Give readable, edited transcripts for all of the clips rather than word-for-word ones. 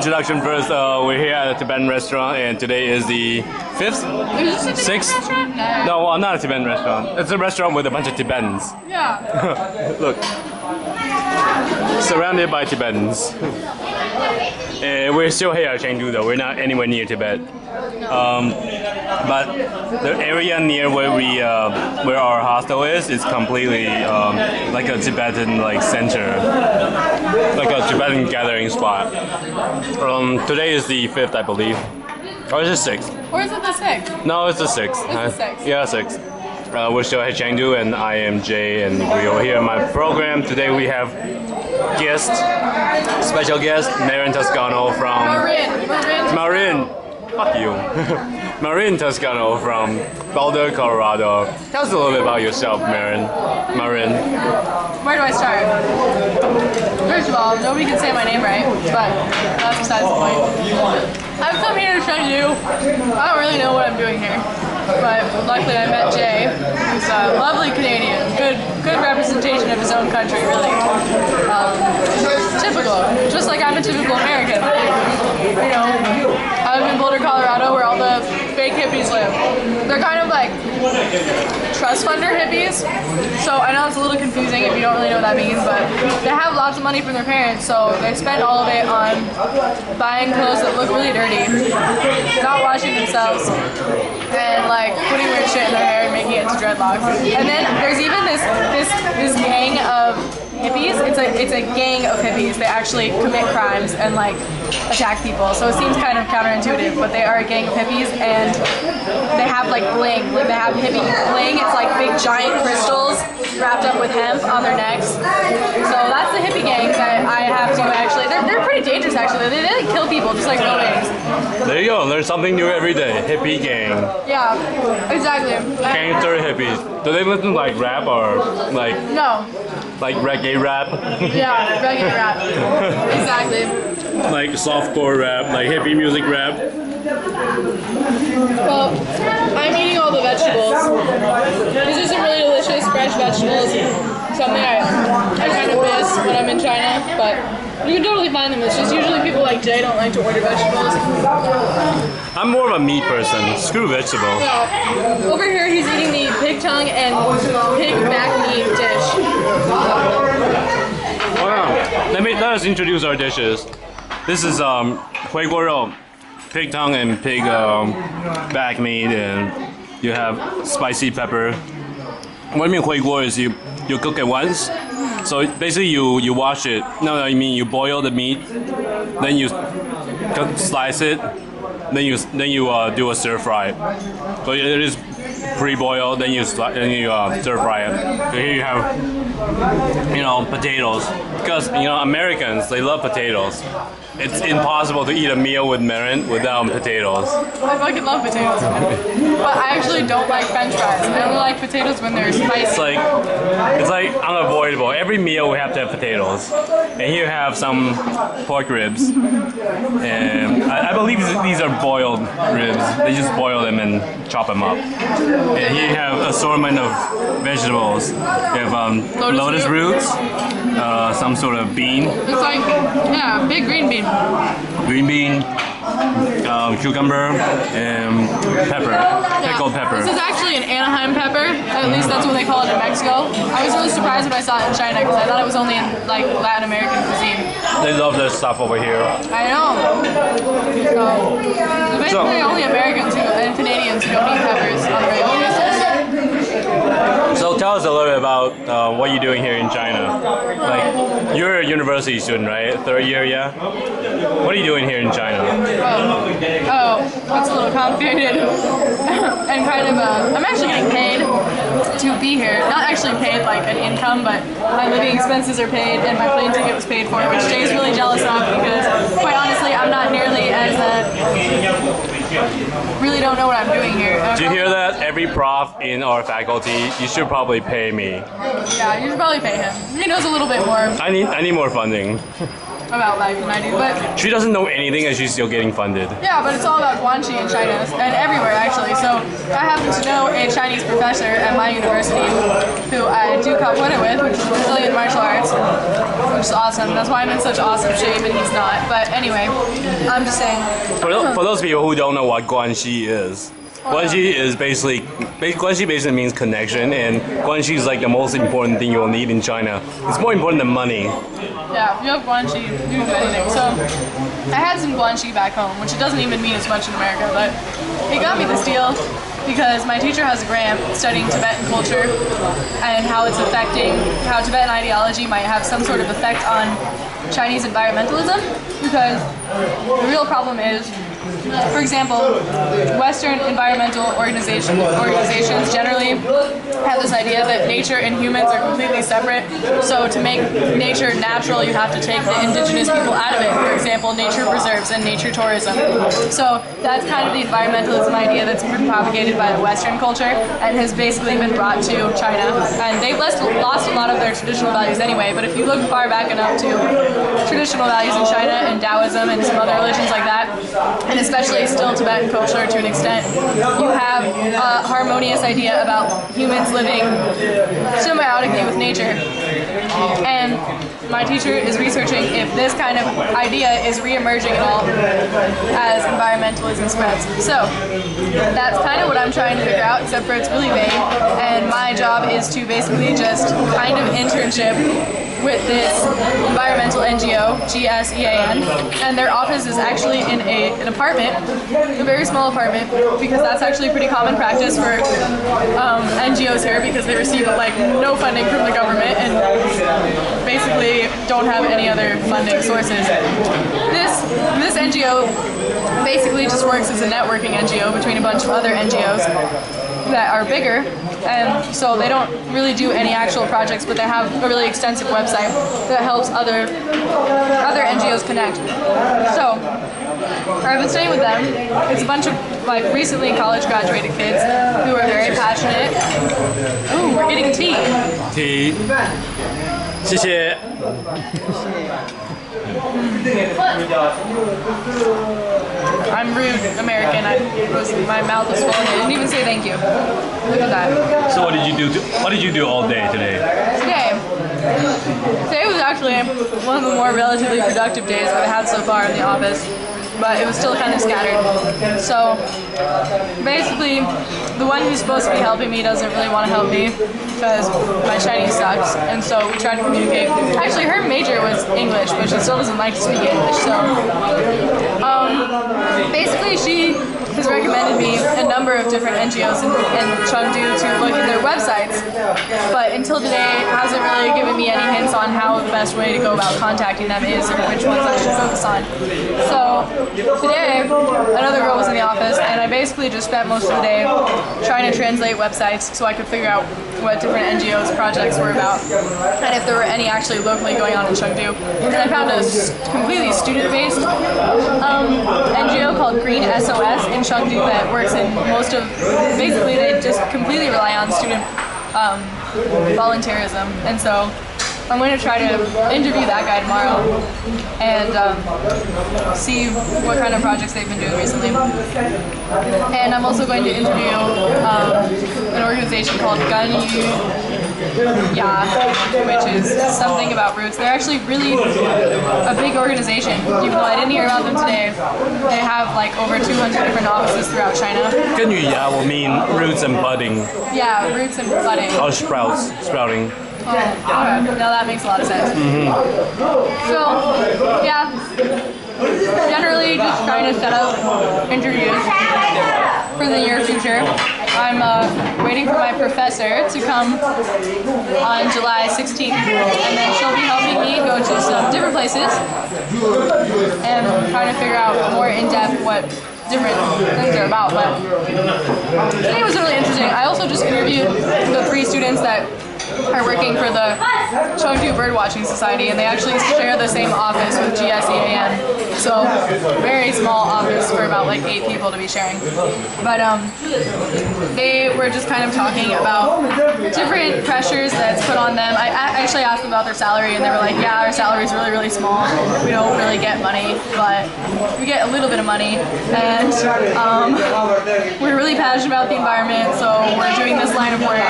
introduction first. We're here at a Tibetan restaurant, and today is the 5th? Is this a Sixth? restaurant? No, well, not a Tibetan restaurant. It's a restaurant with a bunch of Tibetans. Yeah. Look. Surrounded by Tibetans. We're still here at Chengdu though, we're not anywhere near Tibet. But the area near where where our hostel is completely like a Tibetan center, like a Tibetan gathering spot. Today is the 5th, I believe, or is it 6th? Or is it the 6th? No, it's the 6th. It's the 6th. Yeah, 6th. We're still at Chengdu, and I am Jay, and we're here in my program. Today we have special guest, Marin Toscano from... Marin! Fuck you. Marin Toscano from Boulder, Colorado. Tell us a little bit about yourself, Marin. Where do I start? First of all, nobody can say my name right, but that's besides the point. I've come here to Chengdu. I don't really know what I'm doing here, but luckily I met Jay, who's a lovely Canadian. Good representation of his own country, really. Typical, just like I'm a typical American. You know, I live in Boulder, Colorado, where all the fake hippies live. They're kind of like trust funder hippies, so I know it's a little confusing if you don't really know what that means, but they have lots of money from their parents, so they spend all of it on buying clothes that look really dirty, not washing themselves, and like putting weird shit in their hair and making it into dreadlocks. And then there's even this gang of hippies. It's a gang of hippies. They actually commit crimes and like attack people. So it seems kind of counterintuitive, but they are a gang of hippies, and they have like bling. Like they have hippie bling. It's like big giant crystals wrapped up with hemp on their necks. So that's the hippie gang that I have to actually. They're pretty dangerous actually. They like kill people just like buildings. There you go. Learn something new every day. Hippie gang. Yeah, exactly. Gangster hippies. Do they listen to like rap or like? No. Like reggae rap? Yeah, reggae rap. Exactly. Like softcore rap, like hippie music rap. Well, I'm eating all the vegetables. These are some really delicious fresh vegetables. Something I kind of miss when I'm in China, but you can totally find them. It's just usually people like Jay don't like to order vegetables. I'm more of a meat person. Screw vegetables. Yeah. Over here he's eating the pig tongue and pig back meat dish. Wow. Let us introduce our dishes. This is hui guo rou, pig tongue and pig back meat, and you have spicy pepper. What I mean hui guo is you cook it once. So basically you wash it. No, I mean you boil the meat, then you slice it, then you do a stir fry. So it is pre-boiled, then you stir fry it. So here you have potatoes, because Americans, they love potatoes. It's impossible to eat a meal with Marin without potatoes. I fucking love potatoes. But I actually don't like French fries. I only like potatoes when they're spicy. It's like unavoidable. Every meal we have to have potatoes. And here you have some pork ribs. And I believe these are boiled ribs. They just boil them and chop them up. And here you have assortment of vegetables. You have lotus roots, some sort of bean. It's like, yeah, big green bean. Green bean, cucumber, and pepper, pickled pepper. This is actually an Anaheim pepper. At least that's what they call it in Mexico. I was really surprised when I saw it in China because I thought it was only in like Latin American cuisine. They love this stuff over here. I know. So basically only Americans and Canadians who don't eat peppers on a regular basis. So tell us a little bit about what you're doing here in China. Like, you're a university student, right? 3rd year, yeah? What are you doing here in China? Oh, that's a little complicated. And kind of, I'm actually getting paid to be here. Not actually paid like an income, but my living expenses are paid and my plane ticket was paid for, which Jay's really jealous of because, quite honestly, I'm not nearly as really don't know what I'm doing here. Do you hear that? Every prof in our faculty, you should probably pay me. Yeah, you should probably pay him. He knows a little bit more. I need more funding. About life than I do, but she doesn't know anything and she's still getting funded. Yeah, but it's all about guanxi in China and everywhere actually. So I happen to know a Chinese professor at my university who I do Kung-Fu with, which is Brazilian martial arts, which is awesome. That's why I'm in such awesome shape and he's not. But anyway, I'm just saying. For those people who don't know what guanxi is, guanxi is guanxi basically means connection, and guanxi is like the most important thing you will need in China. It's more important than money. Yeah, if you have guanxi, you can do anything. So I had some guanxi back home, which it doesn't even mean as much in America, but it got me this deal because my teacher has a grant studying Tibetan culture and how Tibetan ideology might have some sort of effect on Chinese environmentalism, because the real problem is, for example, Western environmental organizations generally have this idea that nature and humans are completely separate. So to make nature natural, you have to take the indigenous people out of it. For example, nature preserves and nature tourism. So that's kind of the environmentalism idea that's been propagated by the Western culture and has basically been brought to China. And they've lost a lot of their traditional values anyway, but if you look far back enough to traditional values in China and Taoism and some other religions like that, and especially still Tibetan culture to an extent, you have a harmonious idea about humans living symbiotically with nature. And my teacher is researching if this kind of idea is re-emerging at all as environmentalism spreads. So that's kind of what I'm trying to figure out, except for it's really vague. And my job is to basically just kind of internship with this environmental NGO, GSEAN, and their office is actually in an apartment, a very small apartment, because that's actually pretty common practice for NGOs here, because they receive like no funding from the government and basically don't have any other funding sources. This NGO basically just works as a networking NGO between a bunch of other NGOs that are bigger, and so they don't really do any actual projects, but they have a really extensive website that helps other NGOs connect. So I've been staying with them. It's a bunch of like recently college graduated kids who are very passionate. Ooh, we're getting tea. Tea. 谢谢. I'm rude American. My mouth was full. I didn't even say thank you. Look at that. So what did you do all day today? Today was actually one of the more relatively productive days that I had so far in the office, but it was still kind of scattered. So basically, the one who's supposed to be helping me doesn't really want to help me because my Chinese sucks, and so we tried to communicate. Actually, her major was English, but she still doesn't like to speak English, so basically she has recommended me a number of different NGOs in Chengdu to look at their websites, but until today hasn't really given me any hints on how the best way to go about contacting them is or which ones I should focus on. So today, another girl was in the office, and I basically just spent most of the day trying to translate websites so I could figure out what different NGOs projects were about, and if there were any actually locally going on in Chengdu. And I found a completely student-based NGO called Green SOS in Chengdu that works in most of, basically they just completely rely on student volunteerism, and so I'm going to try to interview that guy tomorrow and see what kind of projects they've been doing recently. And I'm also going to interview an organization called which is something about roots. They're actually really a big organization. Even though I didn't hear about them today, they have like over 200 different offices throughout China. 根语芽 will mean roots and budding. Yeah, roots and budding. Or sprouting. Oh, okay. Now that makes a lot of sense. So, yeah, generally just trying to set up interviews for the near future. I'm waiting for my professor to come on July 16th, and then she'll be helping me go to some different places and trying to figure out more in depth what different things are about. But today was really interesting. I also just interviewed the 3 students that are working for the Chengdu Birdwatching Society, and they actually share the same office with GSEAN. So very small office for about like 8 people to be sharing. But they were just kind of talking about different pressures that's put on them. I actually asked them about their salary, and they were like, yeah, our salary is really, really small. We don't really get money, but we get a little bit of money. And we're really passionate about the environment, so we're doing this line of work.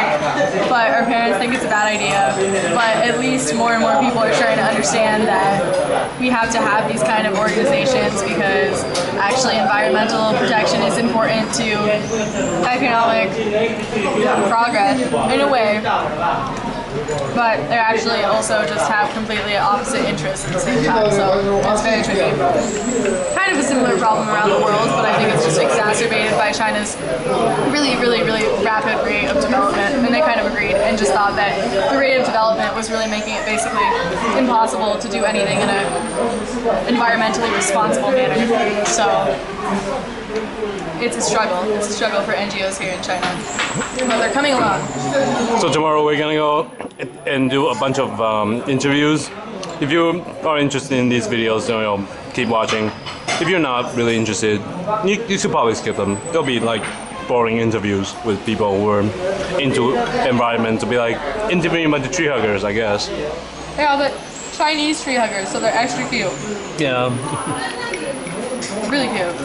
But our parents think it's a bad idea. But at least more and more people are starting to understand that we have to have these kind of organizations because actually environmental protection is important to economic progress in a way. But they actually also just have completely opposite interests at the same time, so it's very tricky. Kind of a similar problem around the world, but I think it's just exacerbated by China's really, really, really rapid rate of development, and they kind of agreed and just thought that the rate of development was really making it basically impossible to do anything in an environmentally responsible manner. So it's a struggle. It's a struggle for NGOs here in China, but they're coming along. So tomorrow we're gonna go and do a bunch of interviews. If you are interested in these videos, keep watching. If you're not really interested, you should probably skip them. They'll be like boring interviews with people who are into environment, to be like interviewing a bunch of tree huggers, I guess. Yeah, but Chinese tree huggers, so they're extra cute. Yeah. Really cute.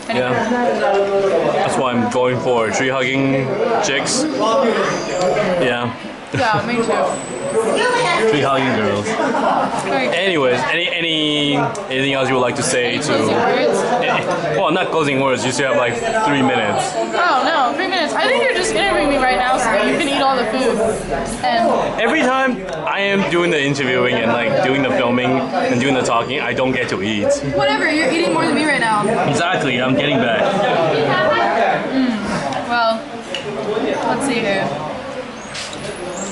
Anyway. Yeah. That's why I'm going for tree hugging chicks. Yeah. Yeah, me too. Tree hugging girls. Very cute. Anyways, anything else you would like to say to? Closing words? Well, not closing words. You still have like 3 minutes. Oh no, 3 minutes. I think you're just interviewing me right now so that you can eat all the food. And Every time I am doing the interviewing and like doing the filming and doing the talking, I don't get to eat. whatever, you're eating more than me right now. Exactly. I'm getting back. Well, let's see here.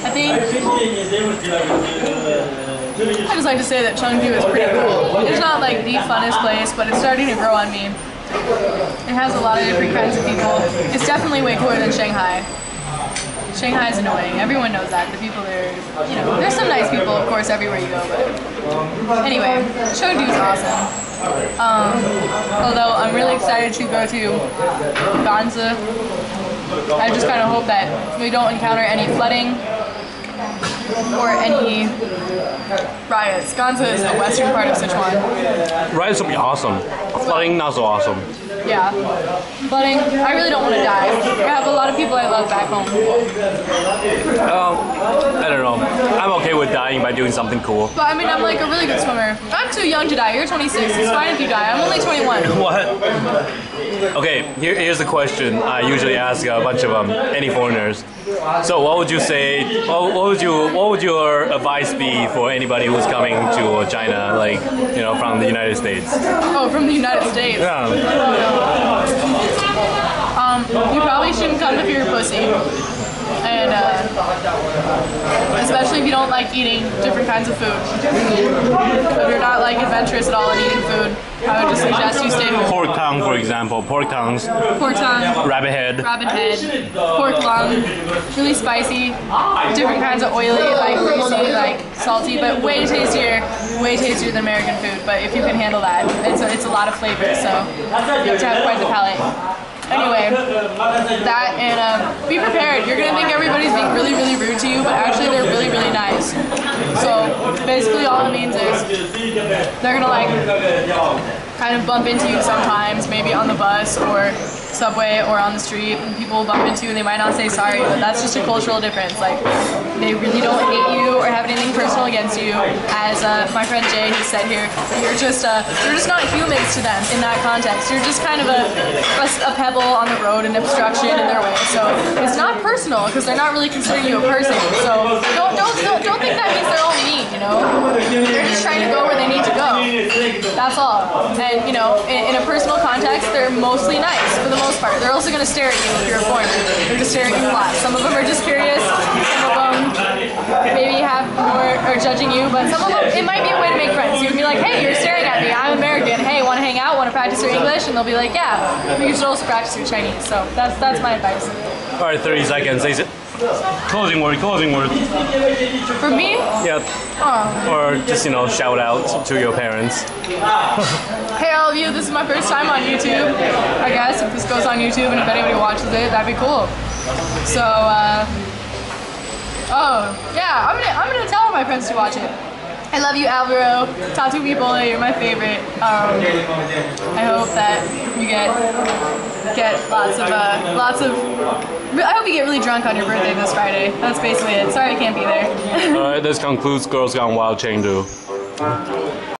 I think I just like to say that Chengdu is pretty cool. It's not like the funnest place, but it's starting to grow on me. It has a lot of different kinds of people. It's definitely way cooler than Shanghai. Shanghai is annoying. Everyone knows that. The people there, there's some nice people, of course, everywhere you go. But anyway, Chengdu is awesome. Although I'm really excited to go to Ganzi. I just kind of hope that we don't encounter any flooding or any riots. Ganzi is the western part of Sichuan. Riots would be awesome. Flooding, not so awesome. Yeah. Flooding, I really don't want to die. I have a lot of people I love back home. I don't know. I'm okay with dying by doing something cool. But I mean, I'm like a really good swimmer. I'm too young to die. You're 26. It's fine if you die. I'm only 21. What? Okay, here's the question I usually ask a bunch of any foreigners. So, what would you say? What would your advice be for anybody who's coming to China, like from the United States? Oh, from the United States. Yeah. You probably shouldn't come if you're a pussy. And especially if you don't like eating different kinds of food. If you're not like adventurous at all in eating food, I would just suggest you stay home. Pork tongue, for example. Pork tongues. Pork tongue. Rabbit head. Rabbit head. Pork lung. Really spicy. Different kinds of oily, like greasy, like salty, but way tastier than American food. But if you can handle that, it's a lot of flavors, so you have to have quite the palate. Anyway, that and be prepared. You're gonna think everybody's being really, really rude to you, but actually they're really, really nice. So basically all it means is they're gonna like kind of bump into you sometimes, maybe on the bus or subway or on the street, and people will bump into you and they might not say sorry, but that's just a cultural difference. Like, they really don't hate you or have anything personal against you. As my friend Jay has said here, you're just not humans to them in that context. You're just kind of a pebble on the road, an obstruction in their way. So it's not personal because they're not really considering you a person. So don't think that means they're all mean. They're just trying to go where they need to go. That's all. And in a personal context, they're mostly nice for the most part. They're also going to stare at you if you're a foreigner. They're just staring at you a lot. Some of them are just curious. Some of them maybe have more or judging you, but some of them it might be a way to make friends. You can be like, hey, you're staring at me. I'm American. Hey, want to hang out? Want to practice your English? And they'll be like, yeah. You should also practice your Chinese. So that's my advice. All right, 30 seconds. Closing word. For me? Yeah. Or just, shout out to your parents. Hey, all of you, this is my first time on YouTube. I guess if this goes on YouTube and if anybody watches it, that'd be cool. So, yeah, I'm gonna tell all my friends to watch it. I love you, Alvaro. Tattoo people, you're my favorite. I hope that you get lots of. I hope you get really drunk on your birthday this Friday. That's basically it. Sorry I can't be there. All right, this concludes Girls Gone Wild Chengdu.